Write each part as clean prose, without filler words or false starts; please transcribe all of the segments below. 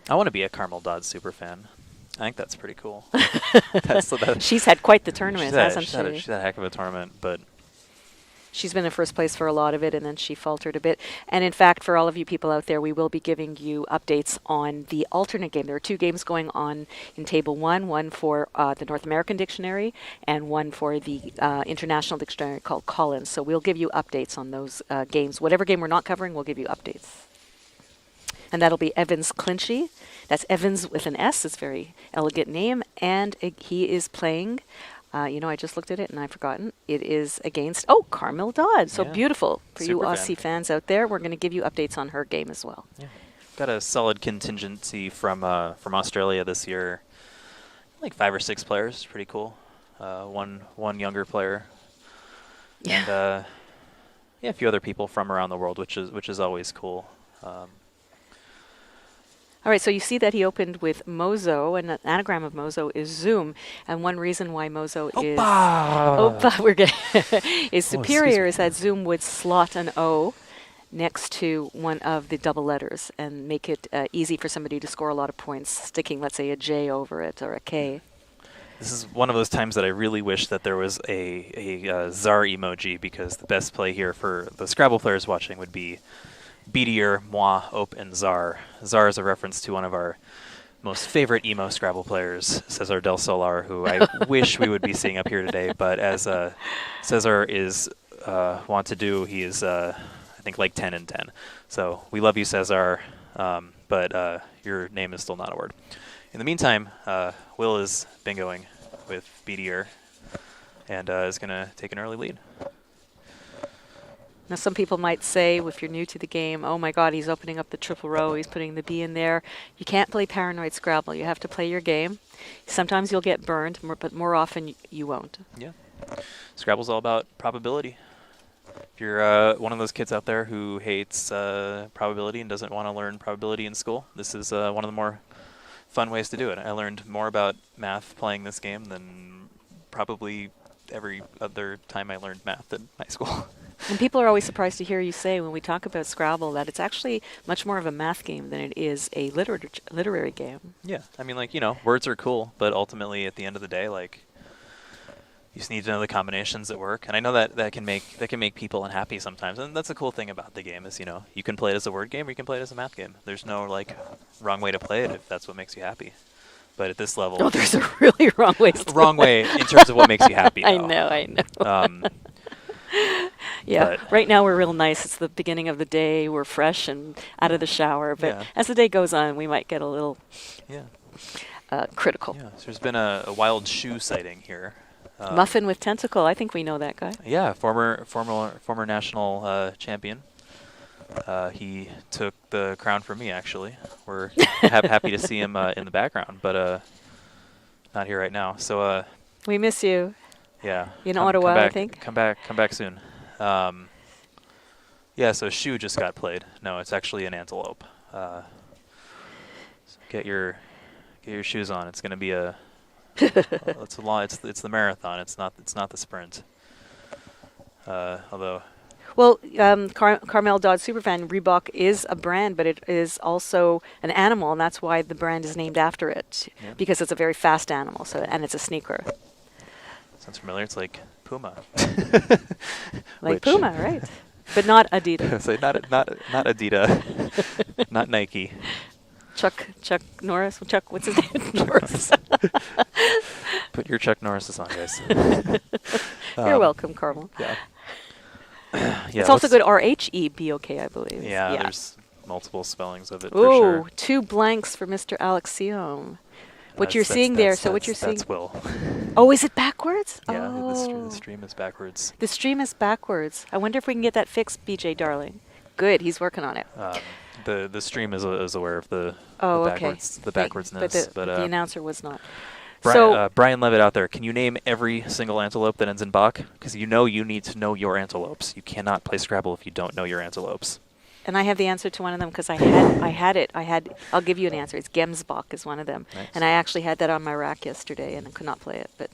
I want to be a Carmel Dodd super fan. I think that's pretty cool. She's had quite the tournament, hasn't she's she? she's had a heck of a tournament, but She's been in first place for a lot of it, and then she faltered a bit. And in fact, for all of you people out there, we will be giving you updates on the alternate game. There are 2 games going on in Table 1, one for the North American Dictionary and one for the International Dictionary called Collins. So we'll give you updates on those games. Whatever game we're not covering, we'll give you updates. And that'll be Evans Clinchy. That's Evans with an S. It's a very elegant name. And he is playing... I just looked at it and I've forgotten. It is against, Carmel Dodd. So beautiful for you Aussie fans out there. We're going to give you updates on her game as well. Yeah. Got a solid contingency from Australia this year. Like 5 or 6 players. Pretty cool. One younger player. Yeah. And a few other people from around the world, which is always cool. All right, so you see that he opened with Mozo, and an anagram of Mozo is Zoom. And one reason why Mozo is superior is that Zoom would slot an O next to one of the double letters and make it easy for somebody to score a lot of points, sticking, let's say, a J over it or a K. This is one of those times that I really wish that there was a Czar emoji, because the best play here for the Scrabble players watching would be Beatier, Moi, Op, and Czar. Czar is a reference to one of our most favorite emo Scrabble players, Cesar del Solar, who I wish we would be seeing up here today. But as Cesar is want to do, he is, I think, like 10 and 10. So we love you, Cesar, but your name is still not a word. In the meantime, Will is bingoing with Beatier and is going to take an early lead. Now, some people might say, if you're new to the game, oh my God, he's opening up the triple row, he's putting the B in there. You can't play Paranoid Scrabble. You have to play your game. Sometimes you'll get burned, but more often you won't. Yeah. Scrabble's all about probability. If you're one of those kids out there who hates probability and doesn't want to learn probability in school, this is one of the more fun ways to do it. I learned more about math playing this game than probably every other time I learned math in high school. And people are always surprised to hear you say, when we talk about Scrabble, that it's actually much more of a math game than it is a literary game. Yeah, I mean, like, words are cool, but ultimately, at the end of the day, like, you just need to know the combinations that work. And I know that can make people unhappy sometimes. And that's the cool thing about the game is, you can play it as a word game or you can play it as a math game. There's no, like, wrong way to play it if that's what makes you happy. But at this level... Oh, there's a really wrong way. Wrong way in terms of what makes you happy, though. I know. Yeah, right now we're real nice. It's the beginning of the day. We're fresh and out of the shower. But as the day goes on, we might get a little critical. Yeah, so there's been a wild shoe sighting here. Muffin with tentacle. I think we know that guy. Yeah, former national champion. He took the crown from me, actually. We're happy to see him in the background, but not here right now. So we miss you. Yeah. In Ottawa, I think. Come back soon. Yeah, so shoe just got played. No, it's actually an antelope. So get your shoes on. It's going to be it's a long. It's the marathon. It's not the sprint. Although. Well, Carmel Dodd Superfan, Reebok is a brand, but it is also an animal, and that's why the brand is named after it, because it's a very fast animal. And it's a sneaker. Sounds familiar. It's like Puma. Like Puma, right? But not Adidas. So not Adidas, not Nike. Chuck Norris. What's his name? Norris. Put your Chuck Norrises on, guys. You're welcome, Carmel. Yeah. It's also good RHEBOK, I believe. Yeah, there's multiple spellings of it. Ooh, for sure. 2 blanks for Mr. Alec Sjoholm. What you're seeing there, so what you're seeing... That's Will. Oh, is it backwards? Yeah, oh. the stream is backwards. The stream is backwards. I wonder if we can get that fixed, BJ darling. Good, he's working on it. The stream is aware of the backwardsness. But the announcer was not. Brian Levitt out there, can you name every single antelope that ends in Bach? Because you need to know your antelopes. You cannot play Scrabble if you don't know your antelopes. And I have the answer to one of them because I had it. I'll give you an answer. It's Gemsbach is one of them. Nice. And I actually had that on my rack yesterday and I could not play it. But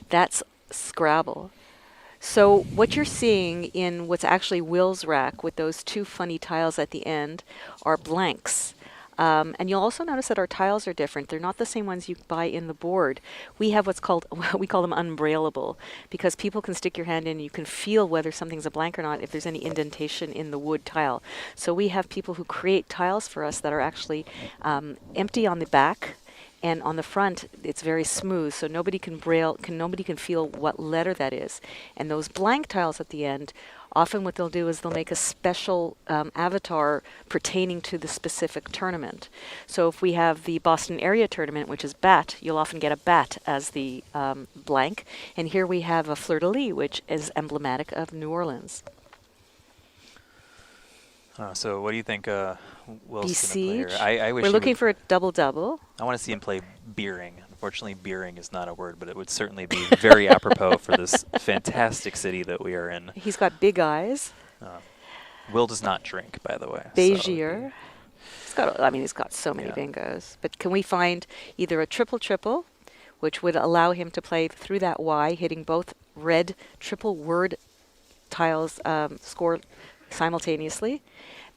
that's Scrabble. So what you're seeing in what's actually Will's rack with those 2 funny tiles at the end are blanks. And you'll also notice that our tiles are different. They're not the same ones you buy in the board. We have what's called, we call them unbrailleable, because people can stick your hand in and you can feel whether something's a blank or not if there's any indentation in the wood tile. So we have people who create tiles for us that are actually empty on the back, and on the front it's very smooth, so nobody can nobody can feel what letter that is. And those blank tiles at the end, often what they'll do is they'll make a special avatar pertaining to the specific tournament. So if we have the Boston area tournament, which is bat, you'll often get a bat as the blank. And here we have a fleur-de-lis, which is emblematic of New Orleans. So what do you think Will's Besiege. going to play here? I wish We're he looking would- for a double-double. I want to see him play beering. Unfortunately, beering is not a word, but it would certainly be very apropos for this fantastic city that we are in. He's got big eyes. Will does not drink, by the way. Bezier. He's got so many Yeah. bingos. But can we find either a triple-triple, which would allow him to play through that Y, hitting both red triple word tiles score simultaneously?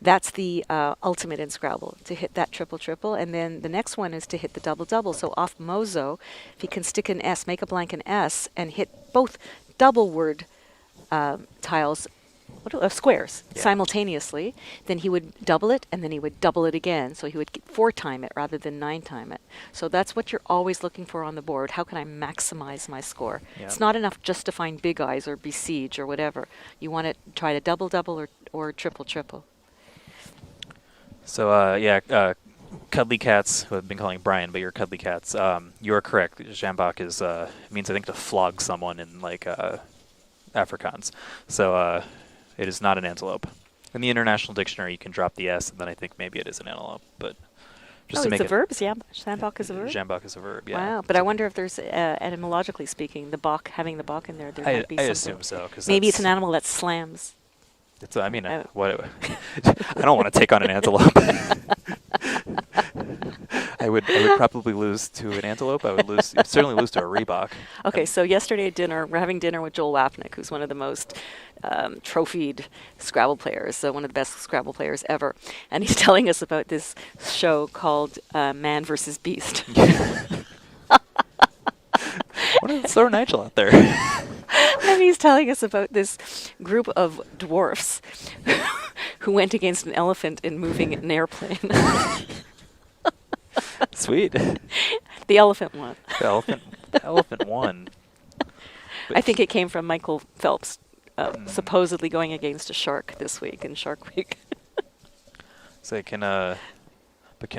That's the ultimate in Scrabble, to hit that triple-triple. And then the next one is to hit the double-double. So off Mozo, if he can stick an S, make a blank an S, and hit both double word tiles, squares, Yeah. simultaneously, then he would double it, and then he would double it again. So he would 4-time it rather than 9-time it. So that's what you're always looking for on the board. How can I maximize my score? Yeah. It's not enough just to find big eyes or besiege or whatever. You want to try to double-double or triple-triple. So, Cuddly Cats, who I've been calling Brian, but you're Cuddly Cats. You are correct. Jambak is means, I think, to flog someone in, like, Afrikaans. So it is not an antelope. In the International Dictionary, you can drop the S, and then I think maybe it is an antelope. But just to It's make a verb? Jambak is a verb? Jambak is a verb, yeah. Wow, but I wonder if there's, etymologically speaking, having the bok in there, there might be I something. assume so. Cause Maybe it's an animal that slams. It's, I mean, Oh. what? I don't want to take on an antelope. I would probably lose to an antelope. I'd certainly lose to a Reebok. Okay, so yesterday at dinner, we're having dinner with Joel Wapnick, who's one of the most trophied Scrabble players, so one of the best Scrabble players ever. And he's telling us about this show called Man vs. Beast. Why don't throw Nigel out there? And he's telling us about this group of dwarfs who went against an elephant in moving an airplane. Sweet. The elephant won. The elephant won. I think it came from Michael Phelps supposedly going against a shark this week in Shark Week. So can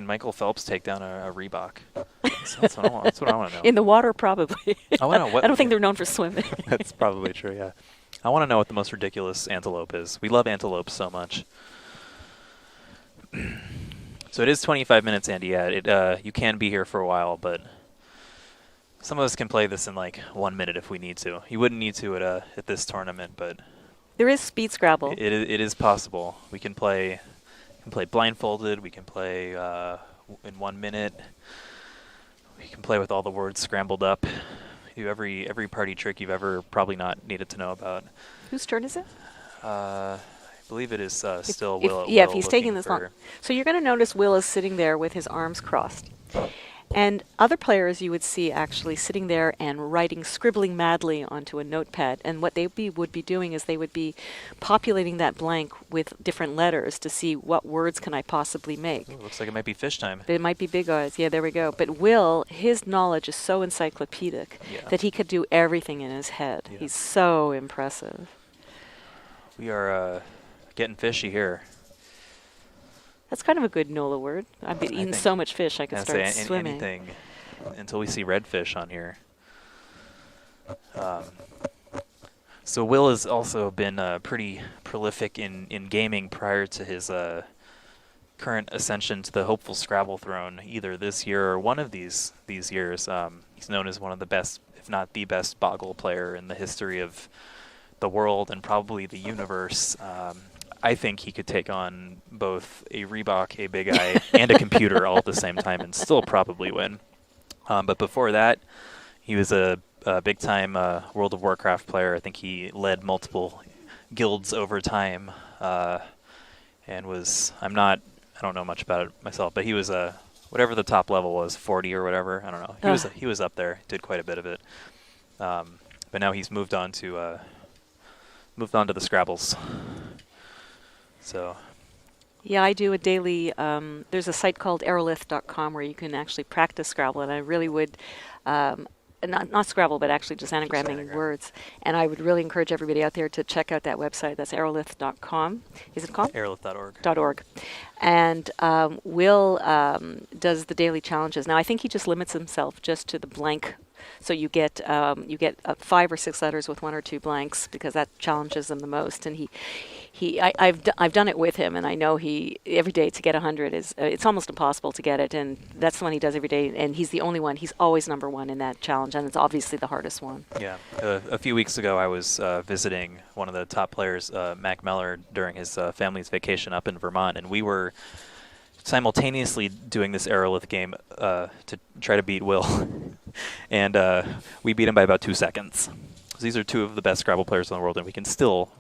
Michael Phelps take down a Reebok? That's what I want to know. In the water, probably. I want to know what. I don't think they're known for swimming. That's probably true. Yeah. I want to know what the most ridiculous antelope is. We love antelopes so much. So it is 25 minutes, Andy. Yeah, you can be here for a while, but some of us can play this in like 1 minute if we need to. You wouldn't need to at this tournament, but There is speed Scrabble. it is possible. We can play blindfolded. We can play in 1 minute. We can play with all the words scrambled up. Do every party trick you've ever probably not needed to know about. Whose turn is it? I believe it is still If Will. if Will he's taking looking this long. for- So you're going to notice Will is sitting there with his arms crossed. And other players you would see actually sitting there and writing, scribbling madly onto a notepad. And what they would be doing is they would be populating that blank with different letters to see what words can I possibly make. Ooh, looks like it might be fish time. But it might be big eyes. Yeah, there we go. But Will, his knowledge is so encyclopedic Yeah. that he could do everything in his head. Yeah. He's so impressive. We are getting fishy here. That's kind of a good NOLA word. I've been I eating think- so much fish I could Can't start say swimming. anything until we see redfish on here. So Will has also been pretty prolific in gaming prior to his current ascension to the hopeful Scrabble throne, either this year or one of these years. He's known as one of the best, if not the best, Boggle player in the history of the world and probably the universe. I think he could take on both a Reebok, a Big Eye, and a computer all at the same time and still probably win. But before that, he was a big-time World of Warcraft player. I think he led multiple guilds over time, and was. I'm not I don't know much about it myself, but he was whatever the top level was, 40 or whatever. I don't know. He was up there, did quite a bit of it. But now he's moved on to the Scrabbles. So. Yeah, I do a daily. There's a site called aerolith.com where you can actually practice Scrabble, and I really would. Not Scrabble, but actually just anagramming words. And I would really encourage everybody out there to check out that website. That's aerolith.com. Is it called? Aerolith.org. .org. And Will does the daily challenges. Now, I think he just limits himself just to the blank. So you get 5 or 6 letters with 1 or 2 blanks because that challenges them the most. And I've done it with him, and I know every day to get 100 is it's almost impossible to get it, and that's the one he does every day. And he's the only one. He's always number 1 in that challenge, and it's obviously the hardest one. Yeah. A few weeks ago, I was visiting one of the top players, Mac Meller, during his family's vacation up in Vermont, and we were simultaneously doing this Aerolith game to try to beat Will. And we beat him by about 2 seconds. So these are 2 of the best Scrabble players in the world, and we can still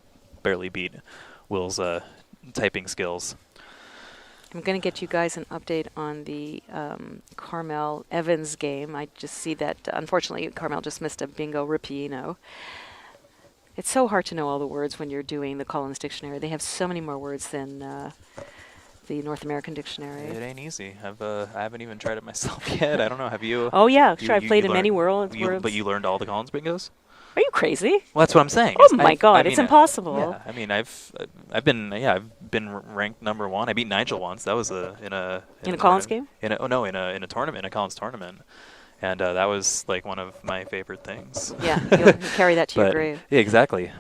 barely beat Will's typing skills. I'm going to get you guys an update on the Carmel Evans game. I just see that, unfortunately, Carmel just missed a bingo rapino. It's so hard to know all the words when you're doing the Collins Dictionary. They have so many more words than the North American Dictionary. It ain't easy. I haven't even tried it myself yet. I don't know. Have you? Oh yeah, sure. I've played in many worlds. But you learned all the Collins bingos? Are you crazy? Well, that's what I'm saying. Oh my God, it's impossible. Yeah, I mean, I've been ranked number 1. I beat Nigel once. That was in a Collins game. In a tournament, in a Collins tournament, and that was like one of my favorite things. Yeah, you'll carry that to your grave. Yeah, exactly.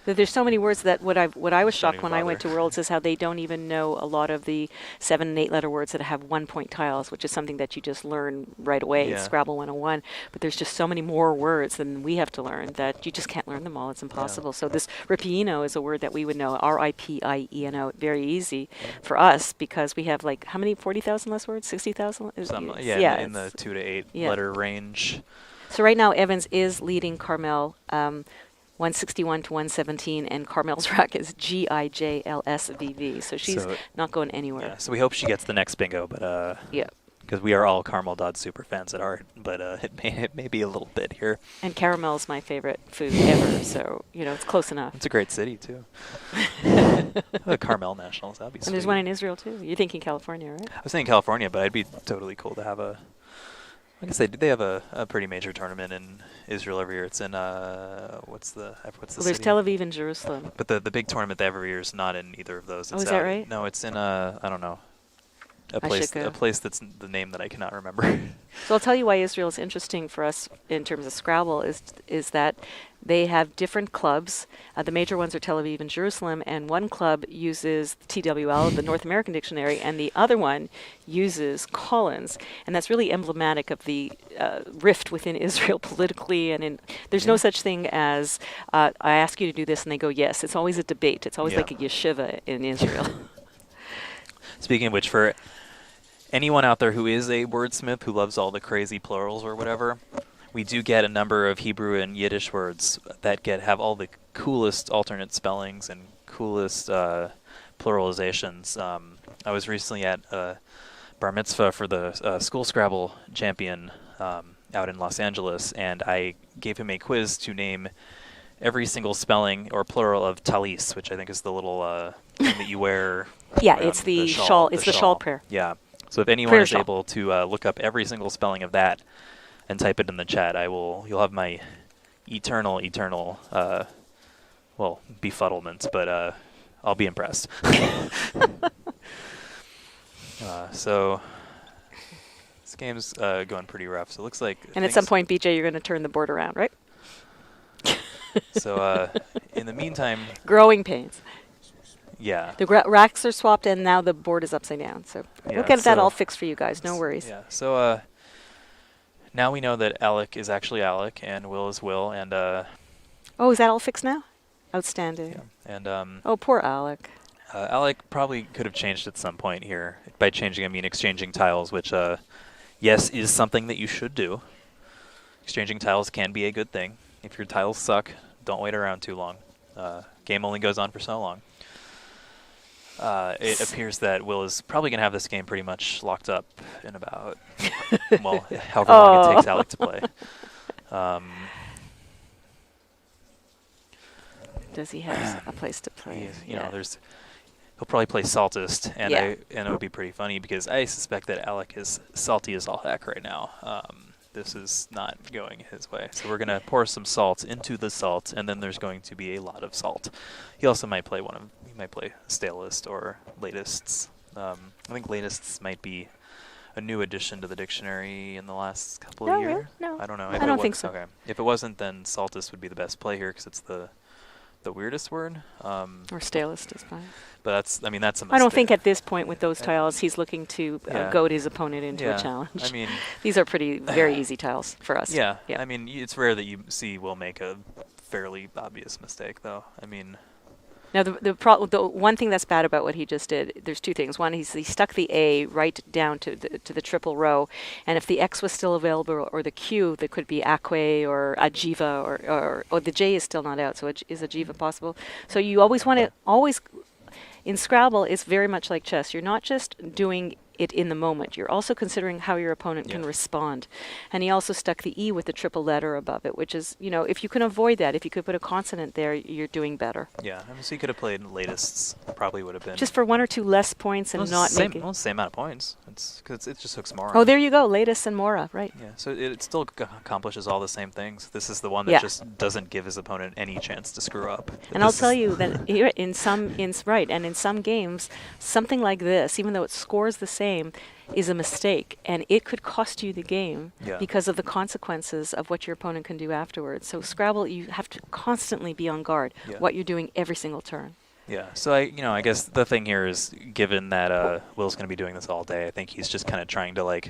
But there's so many words that what I was shocked when I went to Worlds is how they don't even know a lot of the 7 and 8 letter words that have 1-point tiles, which is something that you just learn right away in Scrabble 101. But there's just so many more words than we have to learn that you just can't learn them all. It's impossible. Yeah. So this ripieno is a word that we would know, R-I-P-I-E-N-O, very easy for us because we have like how many 40,000 less words, 60,000? Yeah, in the 2 to 8 letter range. So right now Evans is leading Carmel. 161 to 117, and Carmel's rack is GIJLSVV, so she's not going anywhere. Yeah, so we hope she gets the next bingo, but because we are all Carmel Dodd super fans at heart, but it may be a little bit here. And caramel's my favorite food ever, so it's close enough. It's a great city too. Carmel Nationals, that'd be sweet. And there's one in Israel too. You're thinking California, right? I was thinking California, but it'd be totally cool to have I guess they have a pretty major tournament in Israel every year. It's in what's the city? There's Tel Aviv and Jerusalem. But the big tournament they have every year is not in either of those. It's is that right? No, it's in I don't know. A place that's the name that I cannot remember. So I'll tell you why Israel is interesting for us in terms of Scrabble is that they have different clubs. The major ones are Tel Aviv and Jerusalem, and one club uses TWL, the North American Dictionary, and the other one uses Collins. And that's really emblematic of the rift within Israel politically. And there's no such thing as, I ask you to do this, and they go, yes. It's always a debate. It's always like a yeshiva in Israel. Speaking of which, for anyone out there who is a wordsmith who loves all the crazy plurals or whatever, we do get a number of Hebrew and Yiddish words that have all the coolest alternate spellings and coolest pluralizations. I was recently at bar mitzvah for the School Scrabble Champion out in Los Angeles, and I gave him a quiz to name every single spelling or plural of talis, which I think is the little thing that you wear. Yeah, it's the shawl. It's the shawl prayer. Yeah. So if anyone is able to look up every single spelling of that and type it in the chat, you'll have my eternal, befuddlement, but I'll be impressed. So this game's going pretty rough. So it looks like. And at some point, BJ, you're going to turn the board around, right? So in the meantime, growing pains. Yeah. The racks are swapped, and now the board is upside down. So we'll get that all fixed for you guys. No worries. Yeah. So now we know that Alec is actually Alec, and Will is Will, and. Oh, is that all fixed now? Outstanding. Yeah. And. Oh, poor Alec. Alec probably could have changed at some point here. By changing, I mean exchanging tiles, which, yes, is something that you should do. Exchanging tiles can be a good thing. If your tiles suck, don't wait around too long. Game only goes on for so long. It appears that Will is probably going to have this game pretty much locked up in about, well, however long it takes Alec to play. Does he have a place to play? You know, he'll probably play Saltist, and Yeah. and it would be pretty funny because I suspect that Alec is salty as all heck right now. This is not going his way. So we're going to pour some salt into the salt, and then there's going to be a lot of salt. He also might play he might play Stalist or Latists. I think Latists might be a new addition to the dictionary in the last couple of years. No. I don't know. I don't think so. Okay. If it wasn't, then Saltist would be the best play here because it's the weirdest word. Or Stalist is fine. But that's a mistake. I don't think at this point with those tiles he's looking to goad his opponent into a challenge. I mean, these are very easy tiles for us. Yeah. I mean, it's rare that you see Will make a fairly obvious mistake, though. I mean. Now the one thing that's bad about what he just did, there's two things. One, he stuck the A right down to the triple row, and if the X was still available or the Q, that could be Aquae or Ajiva or the J is still not out. So is Ajiva possible? So you always want to in Scrabble, it's very much like chess. You're not just doing it in the moment. You're also considering how your opponent can respond. And he also stuck the E with the triple letter above it, which is, if you can avoid that, if you could put a consonant there, you're doing better. Yeah, I mean, so you could have played Latists, probably would have been. Just for one or two less points and not make it. Well, same amount of points. Because it just hooks Mora. Oh, there you go, Latists and Mora, right. Yeah, so it still accomplishes all the same things. This is the one that just doesn't give his opponent any chance to screw up. And I'll tell you that in some games, something like this, even though it scores the same, is a mistake, and it could cost you the game because of the consequences of what your opponent can do afterwards. So Scrabble, you have to constantly be on guard what you're doing every single turn. Yeah, so I guess the thing here is, given that Will's going to be doing this all day, I think he's just kind of trying to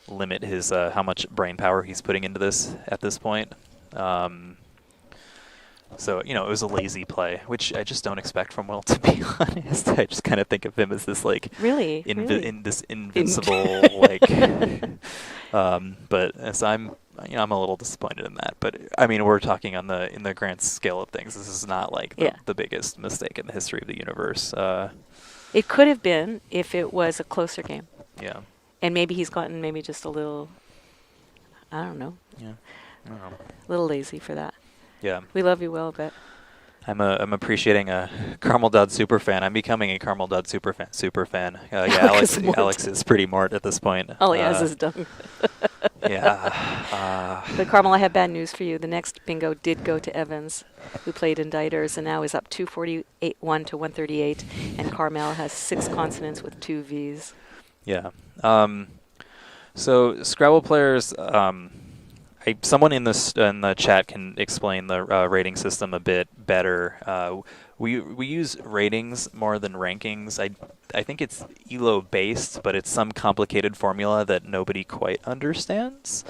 limit his how much brain power he's putting into this at this point. So, it was a lazy play, which I just don't expect from Will, to be honest. I just kind of think of him as this, really? this invincible, but as I'm a little disappointed in that. But, I mean, we're talking in the grand scale of things. This is not, the biggest mistake in the history of the universe. It could have been if it was a closer game. Yeah. And maybe he's gotten just a little, I don't know. Yeah. I don't know. A little lazy for that. Yeah. We love you, Will, but I'm appreciating a Caramel Dud super fan. I'm becoming a Caramel Dud super fan. Alex is pretty mort at this point. All he has is dung. Yeah. But Carmel, I have bad news for you. The next bingo did go to Evans, who played Inditers, and now is up 241 to 138. And Carmel has 6 consonants with 2 V's. Yeah. So Scrabble players. Someone in the chat can explain the rating system a bit better. We use ratings more than rankings. I think it's ELO based, but it's some complicated formula that nobody quite understands.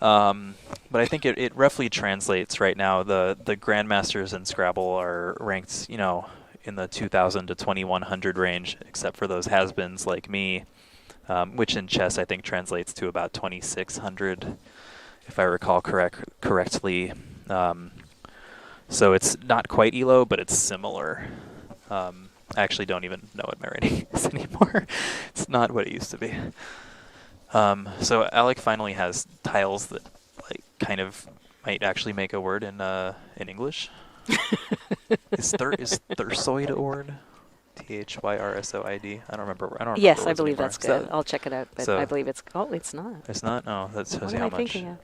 But I think it roughly translates right now. The grandmasters in Scrabble are ranked, in the 2,000 to 2,100 range, except for those has-beens like me, which in chess I think translates to about 2,600. If I recall correctly. So it's not quite ELO, but it's similar. I actually don't even know what my rating is anymore. It's not what it used to be. So Alec finally has tiles that kind of might actually make a word in English. Is thyrsoid a word? THYRSOID. I don't remember. Yes, I believe that's good. I'll check it out, but I believe it's. Oh, it's not. It's not. Oh, that shows you how much. What am I thinking of?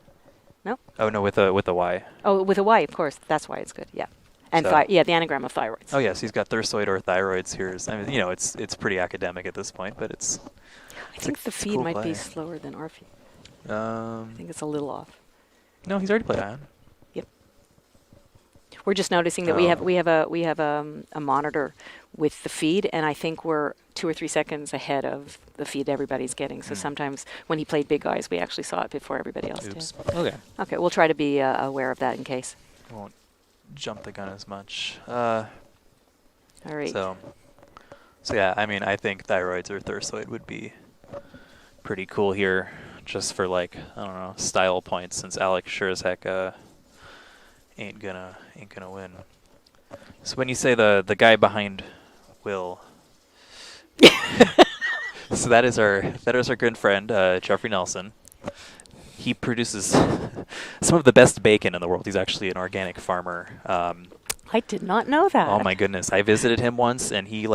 No. Oh no, with a Y. Oh, with a Y, of course. That's why it's good. Yeah. And the anagram of thyroids. Oh yes, he's got thyrsoid or thyroids here. I mean, it's pretty academic at this point, but it's. I think the feed might be slower than our feed. I think it's a little off. No, he's already played Ion. Yep. We're just noticing that we have a monitor with the feed, and I think we're 2 or 3 seconds ahead of the feed everybody's getting. So sometimes when he played Big Eyes, we actually saw it before everybody else did. Okay. Okay, we'll try to be aware of that in case. Won't jump the gun as much. All right. So yeah, I mean, I think thyroids or thyrsoid would be pretty cool here, just for I don't know, style points, since Alec sure as heck ain't gonna win. So when you say the guy behind Will. So that is our good friend Jeffrey Nelson. He produces some of the best bacon in the world. He's actually an organic farmer. I did not know that. Oh my goodness! I visited him once, and he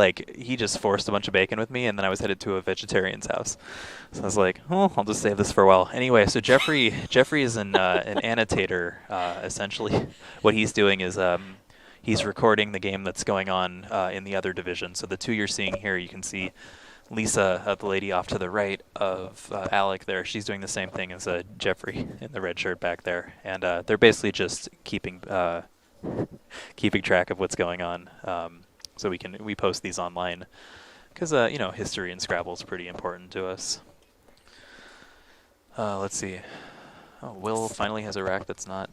just forced a bunch of bacon with me, and then I was headed to a vegetarian's house. So I was like, oh, I'll just save this for a while. Anyway, so Jeffrey is an annotator. Essentially, what he's doing is he's recording the game that's going on in the other division. So the two you're seeing here, you can see Lisa, the lady off to the right of Alec there. She's doing the same thing as Jeffrey in the red shirt back there, and they're basically just keeping track of what's going on. So we post these online because history in Scrabble is pretty important to us. Let's see. Oh, Will finally has a rack that's not.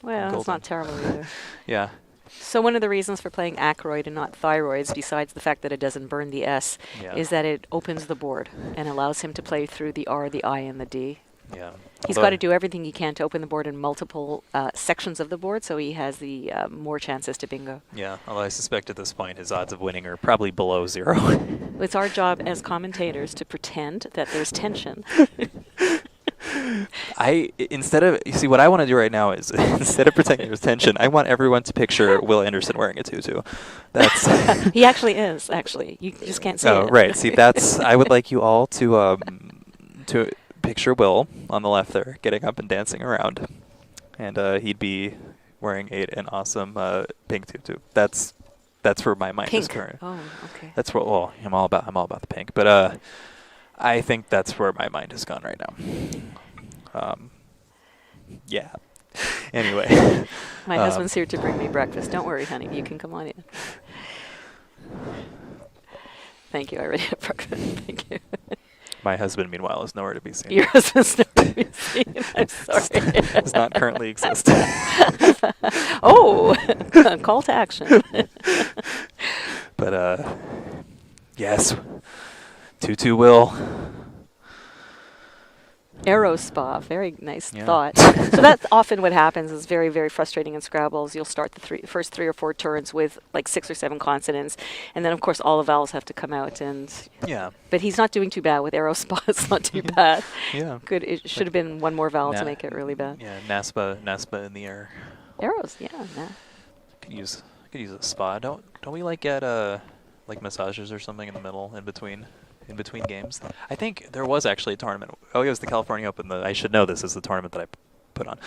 Well, golden. it's not terrible either. Yeah. So one of the reasons for playing acroid and not thyroids, besides the fact that it doesn't burn the S, is that it opens the board and allows him to play through the R, the I, and the D. Yeah. He's got to do everything he can to open the board in multiple sections of the board, so he has the more chances to bingo. Yeah, although I suspect at this point his odds of winning are probably below 0. It's our job as commentators to pretend that there's tension. What I want to do right now is instead of pretending there's tension, I want everyone to picture Will Anderson wearing a tutu. That's He actually is. Actually, you just can't see it. Oh, right. See, I would like you all to picture Will on the left there, getting up and dancing around, and he'd be wearing an awesome pink tutu. That's where my mind is current. Oh, okay. That's what. Well, I'm all about the pink, but I think that's where my mind has gone right now. Yeah. Anyway. My husband's here to bring me breakfast. Don't worry, honey. You can come on in. Thank you. I already had breakfast. Thank you. My husband, meanwhile, is nowhere to be seen. Your husband's nowhere to be seen. I'm sorry. Does not currently exist. Oh, call to action. But, yes. Tutu Will. Arrow spa, very nice Yeah. thought. So that's often what happens is very, very frustrating in Scrabbles. You'll start the first 3 or 4 turns with like 6 or 7 consonants, and then of course all the vowels have to come out. And Yeah. but he's not doing too bad with arrow spa. It's not too bad. Yeah. Good. It should have been one more vowel to make it really bad. Yeah, NASPA in the air. Arrows, yeah. Nah. Could use a spa. Don't we get like massages or something in the middle in between games? I think there was actually a tournament. Oh, it was the California Open. I should know this is the tournament that I put on.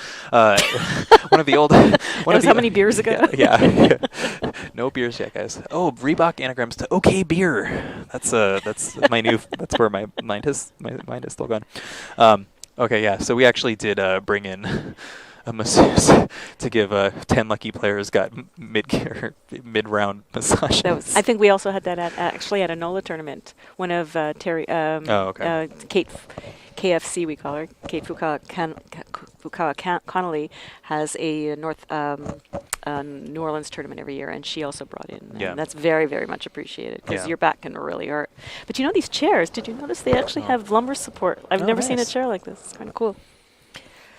One of the old. How many beers ago? Yeah. No beers yet, guys. Oh, Reebok anagrams to OK Beer. That's my new. That's where my mind is still gone. Okay, yeah. So we actually did bring in a masseuse to give 10 lucky players got mid-round massages. I think we also had that actually at a NOLA tournament. One of Terry, Kate KFC, we call her, Kate Fukawa Connolly, has a New Orleans tournament every year, and she also brought in. Yeah. And that's very, very much appreciated because Yeah. your back can really hurt. But these chairs, did you notice they actually have lumbar support? I've never seen a nice. chair like this. It's kind of cool.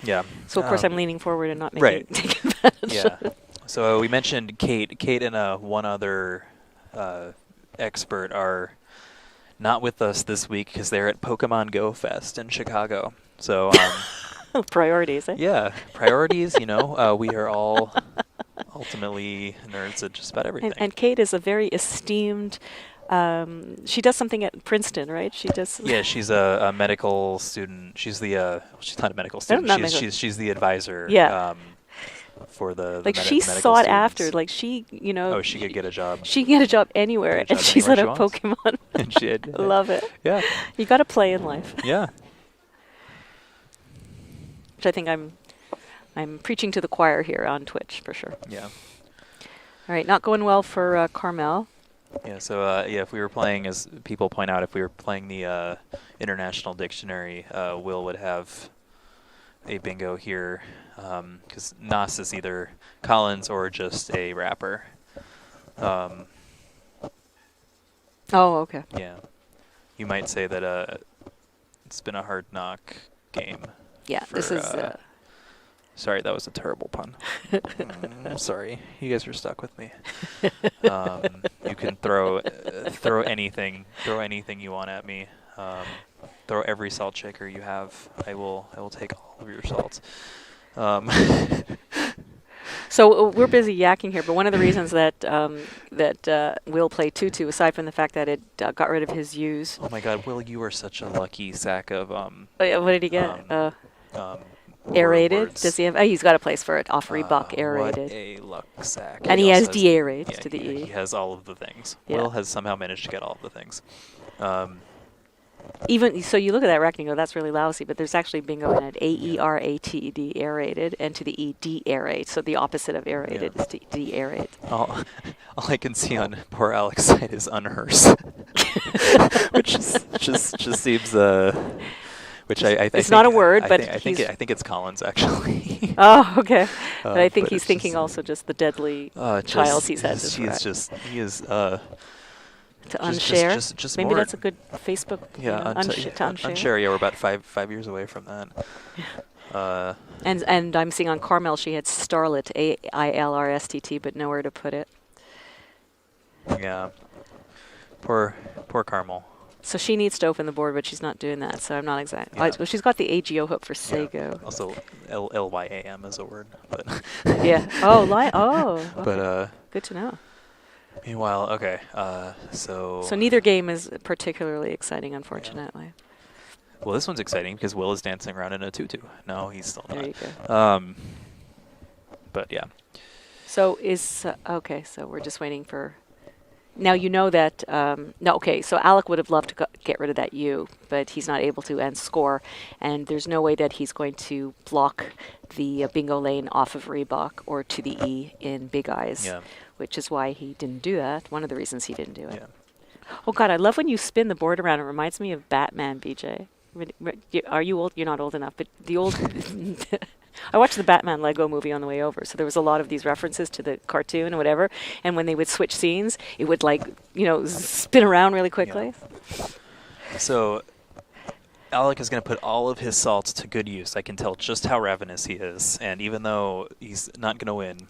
Yeah. So, of course, I'm leaning forward and not Right. taking advantage. Yeah. So we mentioned Kate. Kate and one other expert are not with us this week because they're at Pokemon Go Fest in Chicago. So Priorities, eh? yeah, priorities. We are all ultimately nerds at just about everything. And Kate is a very esteemed. She does something at Princeton, right? She does. Yeah, she's a medical student. She's not a medical student. She's the advisor. Yeah. For the she's medical sought students. after. Like she, Oh, she could get a job. She can get a job anywhere, and she's at a Pokemon. And she did. Love it. Yeah. You got to play in life. Yeah. Which I think I'm preaching to the choir here on Twitch for sure. Yeah. All right, not going well for Carmel. Yeah. So if we were playing, as people point out, if we were playing the International Dictionary, Will would have a bingo here because Nas is either Collins or just a rapper. Oh, okay. Yeah. You might say that it's been a hard knock game. Yeah, this is Sorry, that was a terrible pun. Sorry, you guys are stuck with me. You can throw anything you want at me. Throw every salt shaker you have. I will take all of your salts. So we're busy yakking here, but one of the reasons that Will played tutu, aside from the fact that it got rid of his use. Oh my God, Will, you are such a lucky sack of What did he get? Aerated? words. Does he have? Oh, he's got a place for it. Off Reebok, aerated. What a luck sack. And he has also de-aerate yeah, to the he E. has all of the things. Yeah. Will has somehow managed to get all of the things. Even so, you look at that rec and you go, "That's really lousy." But there's actually bingo in it: aerated, aerated, and to the E, de-aerate. So the opposite of aerated is de-aerate. All I can see on poor Alec's side is unhearse, which just seems which I It's think, not a word, but I think it's Collins actually. Oh, okay. But I think but he's it's thinking just- also just the deadly Just- trials he's had. he is To just- unshare. just Maybe more- that's a good Facebook. yeah, to unshare. unshare. Yeah, we're about five years away from that. And I'm seeing on Carmel she had Starlet, AILRSTT, but nowhere to put it. Yeah. Poor Carmel. So she needs to open the board, but she's not doing that. So I'm not exactly. Yeah. Well, she's got the AGO hook for Yeah. Sago. Also, LYAM is a word, but Yeah. Oh, Oh. Okay. but Good to know. meanwhile, okay. So neither game is particularly exciting, unfortunately. well, this one's exciting because Will is dancing around in a tutu. No, he's still not. There you go. But yeah. So is okay. So we're just waiting for. Now you know that. No, okay. So Alec would have loved to get rid of that U, but he's not able to and score. And there's no way that he's going to block the bingo lane off of Reebok or to the E in Big Eyes, Yeah. which is why he didn't do that. One of the reasons he didn't do it. Yeah. Oh God, I love when you spin the board around. It reminds me of Batman, BJ. Are you old? You're not old enough, but the old. I watched the Batman Lego movie on the way over, so there was a lot of these references to the cartoon and whatever. And when they would switch scenes, it would spin around really quickly. Yeah. So Alec is going to put all of his salts to good use. I can tell just how ravenous he is, and even though he's not going to win,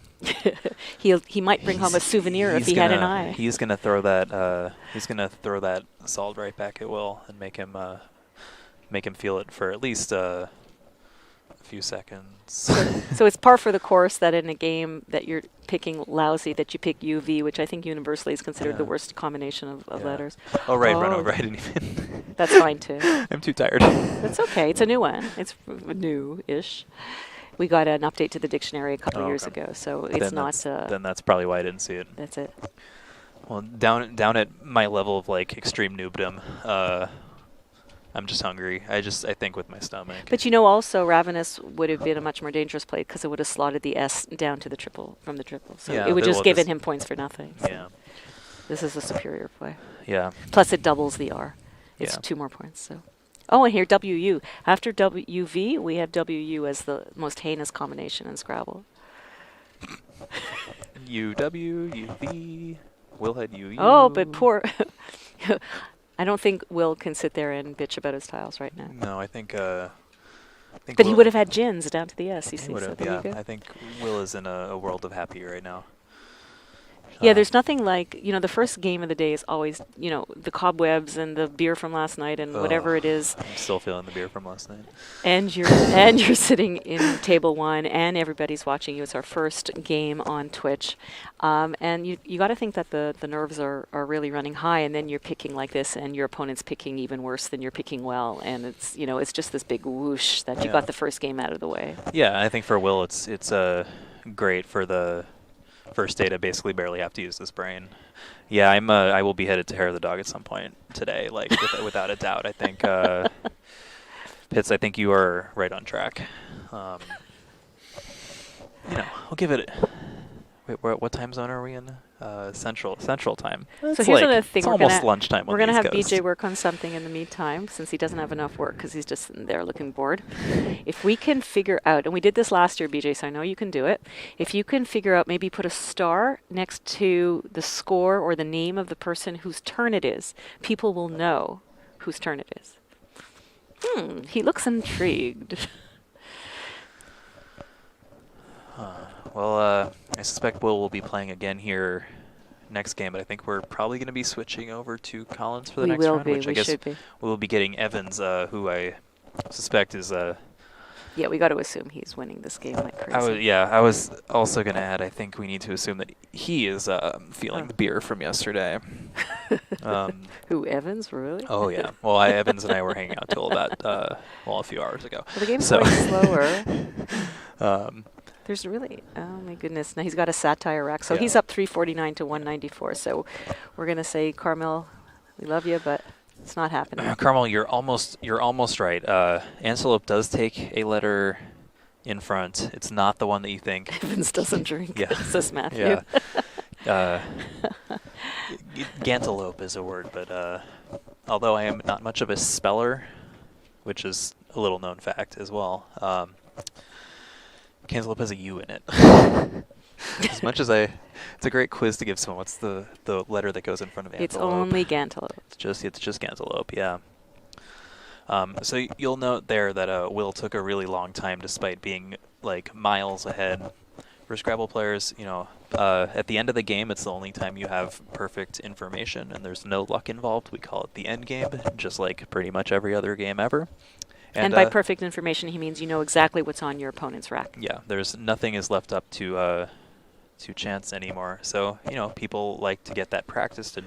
he might bring home a souvenir if he had an eye. He's going to throw that. He's going to throw that salt right back at Will and make him feel it for at least a few seconds. So it's par for the course that in a game that you're picking lousy, that you pick UV, which I think universally is considered the worst combination of letters. Oh, right, run over. I didn't even. That's fine too. I'm too tired. That's okay. It's a new one. It's new-ish. We got an update to the dictionary a couple years ago, so it's not. Then that's probably why I didn't see it. That's it. Well, down at my level of extreme noobdom, I'm just hungry. I think with my stomach. But also Ravenous would have been a much more dangerous play because it would have slotted the S down to the triple from the triple. So Yeah, it would just well, given him points for nothing. So Yeah. this is a superior play. Yeah. Plus it doubles the R. It's Yeah. 2 more points. So. Oh, and here WU. After WV, we have WU as the most heinous combination in Scrabble. UW, UV, Will had UU. Oh, but poor. I don't think Will can sit there and bitch about his tiles right now. No, I think. But he would have had gins down to the S, you see. He would So have, there you yeah. go. I think Will is in a world of happy right now. Yeah, there's nothing like, the first game of the day is always, the cobwebs and the beer from last night and whatever it is. I'm still feeling the beer from last night. And you're sitting in table 1 and everybody's watching you. It's our first game on Twitch. And you got to think that the nerves are really running high, and then you're picking like this and your opponent's picking even worse than you're picking well, and it's it's just this big whoosh that you got the first game out of the way. Yeah, I think for Will it's great for the first day to basically barely have to use this brain. Yeah, I will be headed to Hair of the Dog at some point today, without a doubt. I think Pitts, I think you are right on track. I'll give it. Wait, what time zone are we in? Central time. So here's another thing. It's almost lunchtime. We're going to have BJ work on something in the meantime, since he doesn't have enough work because he's just sitting there looking bored. If we can figure out, and we did this last year, BJ, so I know you can do it. If you can figure out, maybe put a star next to the score or the name of the person whose turn it is, people will know whose turn it is. He looks intrigued. Well, I suspect will be playing again here next game, but I think we're probably going to be switching over to Collins for the We next will round, be. which I We guess should be. we'll be getting Evans, who I suspect is Yeah, we got to assume he's winning this game like crazy. I was also going to add, I think we need to assume that he is feeling the beer from yesterday. Who, Evans? Really? Oh, yeah. Well, Evans and I were hanging out till about, a few hours ago. Well, the game's So- going slower. Um, There's really, oh my goodness. Now he's got a satire rack. So Yeah. he's up 349 to 194. So we're going to say, Carmel, we love you, but it's not happening. Carmel, you're almost right. Antelope does take a letter in front. It's not the one that you think. Evans doesn't drink, Yeah. says Matthew. Yeah. Gantelope is a word, but although I am not much of a speller, which is a little known fact as well, Cantaloupe has a U in it. As much as it's a great quiz to give someone. What's the letter that goes in front of antelope? It's only Gantelope. It's just Cantaloupe, yeah. So you'll note there that Will took a really long time, despite being like miles ahead. For Scrabble players, at the end of the game, it's the only time you have perfect information, and there's no luck involved. We call it the Endgame, just like pretty much every other game ever. And by perfect information, he means you know exactly what's on your opponent's rack. Yeah, there's nothing is left up to chance anymore. So people like to get that practice to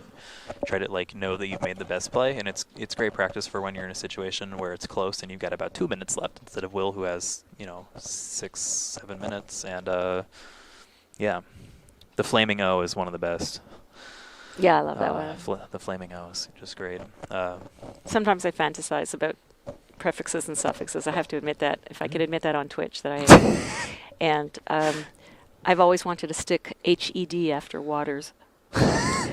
try to know that you've made the best play, and it's great practice for when you're in a situation where it's close and you've got about 2 minutes left instead of Will, who has 6-7 minutes. And yeah, the Flaming O is one of the best. Yeah, I love that one. The Flaming O is just great. Sometimes I fantasize about prefixes and suffixes. I have to admit that, if I could admit that on Twitch, that I am. And I've always wanted to stick HED after Waters. It's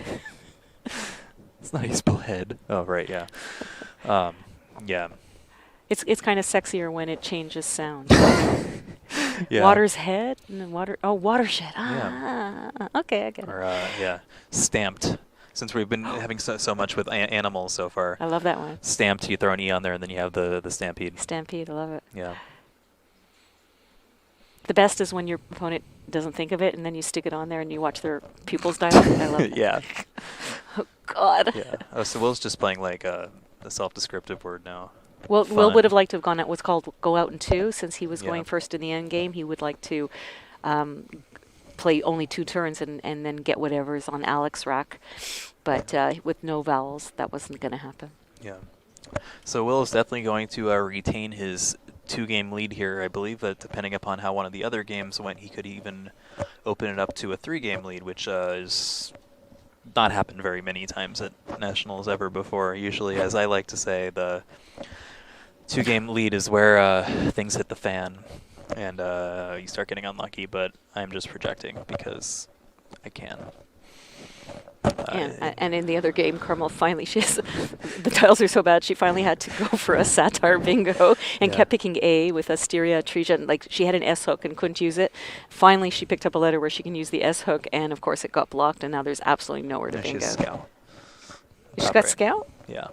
not how you spell head. Oh, right, yeah. Yeah. It's kind of sexier when it changes sound. Yeah. Waters head and then watershed. Ah, okay, I get it. Or yeah, stamped. Since we've been having so much with animals so far. I love that one. Stamped, you throw an E on there, and then you have the stampede. Stampede, I love it. Yeah. The best is when your opponent doesn't think of it, and then you stick it on there and you watch their pupils dilate. I love it. Yeah. Oh, God. Yeah. Oh, so Will's just playing a self-descriptive word now. Well, Fun. Will would have liked to have gone at what's called go out in two. Since he was going Yeah. first in the end game, he would like to play only 2 turns and then get whatever's on Alec's rack. But with no vowels, that wasn't going to happen. Yeah. So Will is definitely going to retain his 2-game lead here. I believe that depending upon how one of the other games went, he could even open it up to a 3-game lead, which is not happened very many times at Nationals ever before. Usually, as I like to say, the 2-game lead is where things hit the fan and you start getting unlucky, but I'm just projecting because I can. And in the other game, Carmel finally, the tiles are so bad, she finally had to go for a satire bingo and Yeah. kept picking A with Asteria, Treja. Like, she had an S hook and couldn't use it. Finally, she picked up a letter where she can use the S hook, and of course, it got blocked, and now there's absolutely nowhere to No, bingo. she's Scout. She's Top got right. Scout? Yeah.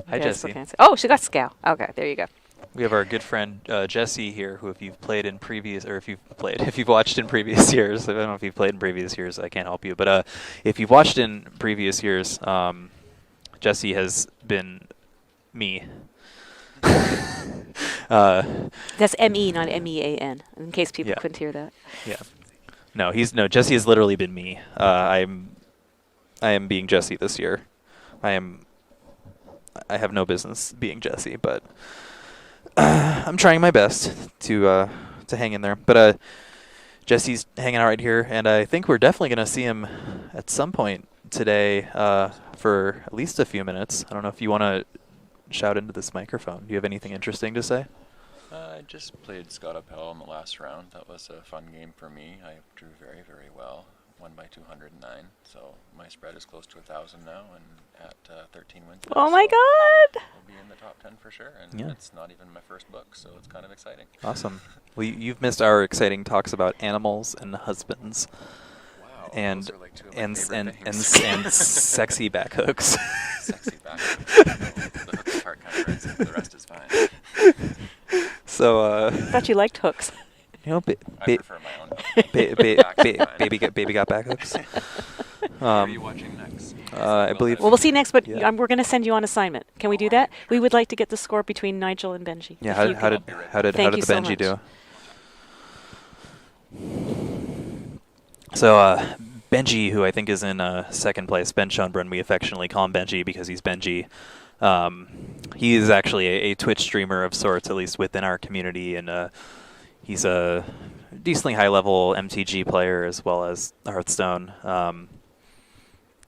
Hi, Okay, I still Jesse. can't say- Oh, she got Scout. Okay, there you go. We have our good friend Jesse here, who, if you've played in previous, or if you've watched in previous years, I don't know if you've played in previous years, I can't help you, but if you've watched in previous years, Jesse has been me. That's M-E, not M-E-A-N, in case people Yeah. couldn't hear that. Yeah. No, Jesse has literally been me. I am being Jesse this year. I have no business being Jesse, but I'm trying my best to hang in there. But Jesse's hanging out right here, and I think we're definitely going to see him at some point today for at least a few minutes. I don't know if you want to shout into this microphone. Do you have anything interesting to say? I just played Scott Appel in the last round. That was a fun game for me. I drew very, very well. Won by 209. So my spread is close to 1,000 now, and at 13 wins. now, Oh my so God! We'll be in the top 10 for sure, and Yeah. it's not even my first book, so it's kind of exciting. Awesome. Well, you've missed our exciting talks about animals and husbands. Wow. And those are like 2 of my and favorite and things. and sexy back hooks. Sexy back. The hook part kind of hurts, but the rest is fine. So I thought you liked hooks. You know, I prefer my own. baby got back hooks. What are you watching next? I believe. Well, we'll see next, but Yeah. we're going to send you on assignment. Can we do that? We would like to get the score between Nigel and Benji. Yeah. if How you did how could. did how did, how Thank did you the so Benji much. do? So Benji, who I think is in second place, Ben Schoenbrunn, we affectionately call him Benji because he's Benji. He is actually a Twitch streamer of sorts, at least within our community, and he's a decently high-level MTG player as well as Hearthstone.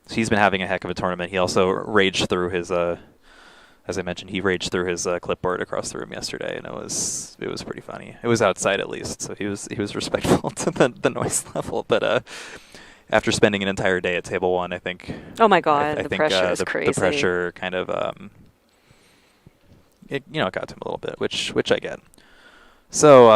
So he's been having a heck of a tournament. He also raged through his, as I mentioned, he raged through his clipboard across the room yesterday, and it was pretty funny. It was outside at least, so he was respectful to the noise level. But after spending an entire day at table one, I think. Oh my God, I the think, pressure is the crazy. pressure kind of it got to him a little bit, which I get. So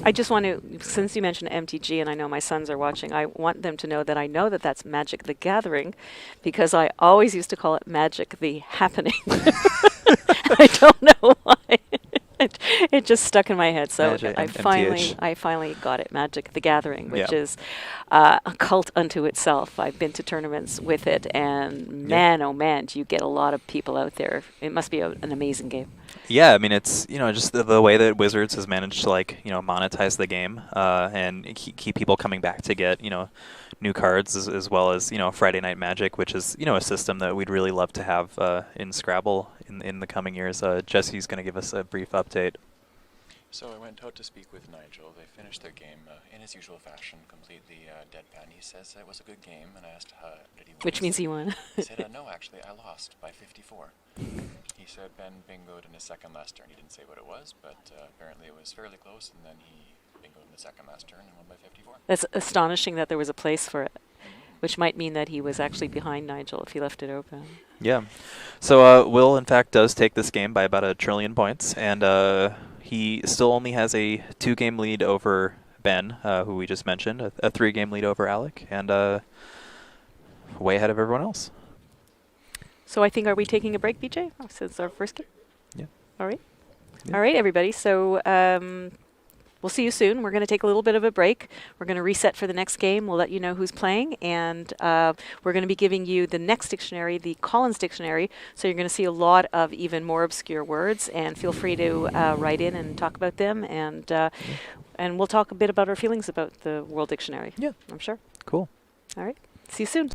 I just want to, since you mentioned MTG, and I know my sons are watching, I want them to know that I know that that's Magic the Gathering, because I always used to call it Magic the Happening. I don't know why. It just stuck in my head. So Magic, I MTH. finally got it. Magic the Gathering, which Yeah. is a cult unto itself. I've been to tournaments with it, and man, oh man, do you get a lot of people out there. It must be an amazing game. Yeah, I mean, it's just the way that Wizards has managed to monetize the game and keep people coming back to get new cards as well as Friday Night Magic, which is a system that we'd really love to have in Scrabble in the coming years. Jesse's going to give us a brief update. So I went out to speak with Nigel. They finished their game in his usual fashion, completely deadpan. He says it was a good game, and I asked did he win. Which means he won. He said, no, actually, I lost by 54. He said Ben bingoed in his second last turn. He didn't say what it was, but apparently it was fairly close, and then he bingoed in the second last turn and won by 54. That's astonishing that there was a place for it, which might mean that he was actually behind Nigel if he left it open. Yeah. So Will, in fact, does take this game by about 1 trillion points, and he still only has a 2-game lead over Ben, who we just mentioned, a 3-game lead over Alec, and way ahead of everyone else. So I think, are we taking a break, BJ, since our first game? Yeah. All right. Yeah. All right, everybody. So we'll see you soon. We're going to take a little bit of a break. We're going to reset for the next game. We'll let you know who's playing. And we're going to be giving you the next dictionary, the Collins Dictionary. So you're going to see a lot of even more obscure words. And feel free to write in and talk about them. And we'll talk a bit about our feelings about the World Dictionary. Yeah. I'm sure. Cool. All right. See you soon.